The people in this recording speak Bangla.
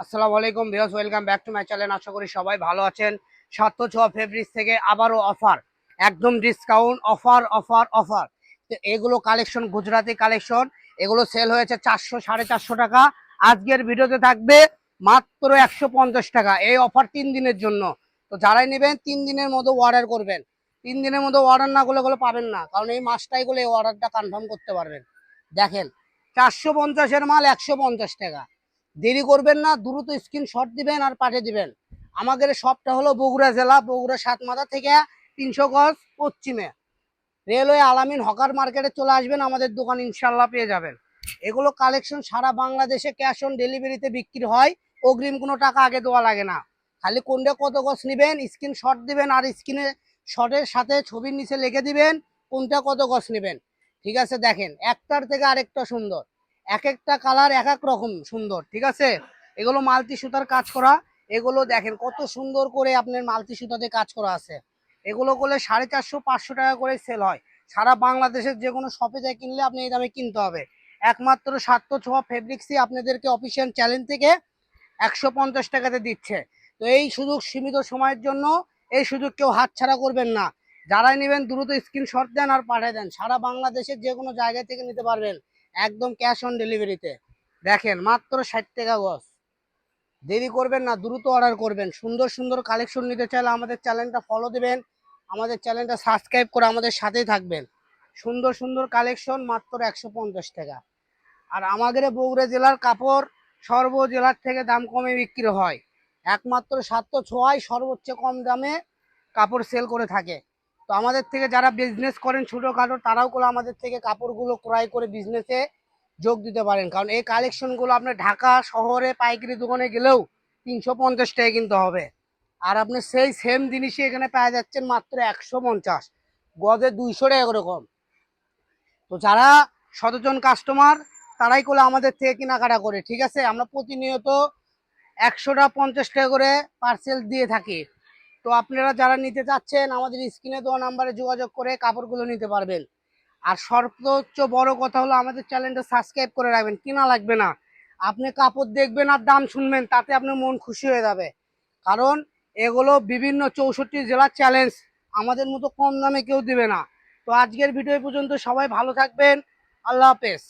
আসসালামু আলাইকুম viewers, welcome back to my channel. আশা করি সবাই ভালো আছেন। ৭০৬ ফেব্রিক্স থেকে আবারও অফার, একদম ডিসকাউন্ট অফার অফার অফার। তো এগুলো কালেকশন গুজরাটি কালেকশন, এগুলো সেল হয়েছে 400 450 টাকা। আজকের ভিডিওতে থাকবে মাত্র 150 টাকা। এই অফার 3 দিনের জন্য। তো যারাই নেবেন 3 দিনের মধ্যে অর্ডার করবেন। 3 দিনের মধ্যে অর্ডার না করলে এগুলো পাবেন না, কারণ এই মাসটাই গুলো এই অর্ডারটা কনফার্ম করতে পারবেন। দেখেন, 450-এর মাল 150 টাকা। দেরি করবেন না, দ্রুত স্ক্রিনশট দিবেন আর পাঠিয়ে দিবেন। আমাদের শপটা হলো বগুড়া জেলা, বগুড়া সাতমাথা থেকে 300 গজ পশ্চিমে রেলওয়ে আলামিন হকার মার্কেটে চলে আসবেন, আমাদের দোকান ইনশাল্লাহ পেয়ে যাবেন। এগুলো কালেকশন সারা বাংলাদেশে ক্যাশ অন ডেলিভারিতে বিক্রি হয়, অগ্রিম কোনো টাকা আগে দেওয়া লাগে না। খালি কোনটা কত গজ নেবেন স্ক্রিনশট দিবেন, আর স্ক্রিনে শটের সাথে ছবির নিচে লিখে দিবেন কোনটা কত গজ নেবেন। ঠিক আছে, দেখেন একটার থেকে আরেকটা সুন্দর, এক একটা কালার এক এক রকম সুন্দর। ঠিক আছে, এগুলো মাল্টি সুতার কাজ করা। এগুলো দেখেন কত সুন্দর করে আপনার মাল্টি সুতাতে কাজ করা আছে। এগুলো করলে 450-500 টাকা করে সেল হয়। সারা বাংলাদেশের যে কোনো শপে যায় কিনলে আপনি এই দামে কিনতে হবে। একমাত্র ৭০৬ ফেব্রিক্সই আপনাদেরকে অফিসিয়াল চ্যানেল থেকে 150 টাকাতে দিচ্ছে। তো এই সুযোগ সীমিত সময়ের জন্য, এই সুযোগ কেউ হাতছাড়া করবেন না। যারাই নেবেন দ্রুত স্ক্রিনশট দেন আর পাঠিয়ে দেন, সারা বাংলাদেশের যে কোনো জায়গা থেকে নিতে পারবেন, একদম ক্যাশ অন ডেলিভারিতে। দেখেন মাত্র 60 টাকা গজ। দেরি করবেন না, দ্রুত অর্ডার করবেন। সুন্দর সুন্দর কালেকশন নিতে চাইলে আমাদের চ্যানেলটা ফলো দিবেন, আমাদের চ্যানেলটা সাবস্ক্রাইব করে আমাদের সাথেই থাকবেন। সুন্দর সুন্দর কালেকশন মাত্র 150 টাকা। আর আমাদের বগুড়া জেলার কাপড় সর্ব জেলার থেকে দাম কমে বিক্রি হয়। একমাত্র ৭০৬ সর্বোচ্চ কম দামে কাপড় সেল করে থাকে। তো আমাদের থেকে যারা বিজনেস করেন ছোটোখাটো, তারাও করে আমাদের থেকে কাপড়গুলো ক্রয় করে বিজনেসে যোগ দিতে পারেন, কারণ এই কালেকশনগুলো আপনার ঢাকা শহরে পাইকারি দোকানে গেলেও 350 টাকা কিনতে হবে। আর আপনি সেই সেম জিনিসই এখানে পাওয়া যাচ্ছেন মাত্র 150, গজে 200 টাকা করে কম। তো যারা সচেতন কাস্টমার, তারাই করে আমাদের থেকে কেনাকাটা করে। ঠিক আছে, আমরা প্রতিনিয়ত 100টা 50 টাকা করে পার্সেল দিয়ে থাকি। তো আপনারা যারা নিতে চাচ্ছেন আমাদের স্ক্রিনে দেওয়া নাম্বারে যোগাযোগ করে কাপড়গুলো নিতে পারবেন। আর সর্বোচ্চ বড় কথা হলো আমাদের চ্যানেলটা সাবস্ক্রাইব করে রাখবেন, কিনা লাগবে না। আপনি কাপড় দেখবেন আর দাম শুনবেন, তাতে আপনার মন খুশি হয়ে যাবে। কারণ এগুলো বিভিন্ন 64 জেলার চ্যালেঞ্জ, আমাদের মতো কম দামে কেউ দিবে না। তো আজকের ভিডিও পর্যন্ত, সবাই ভালো থাকবেন। আল্লাহ হাফেজ।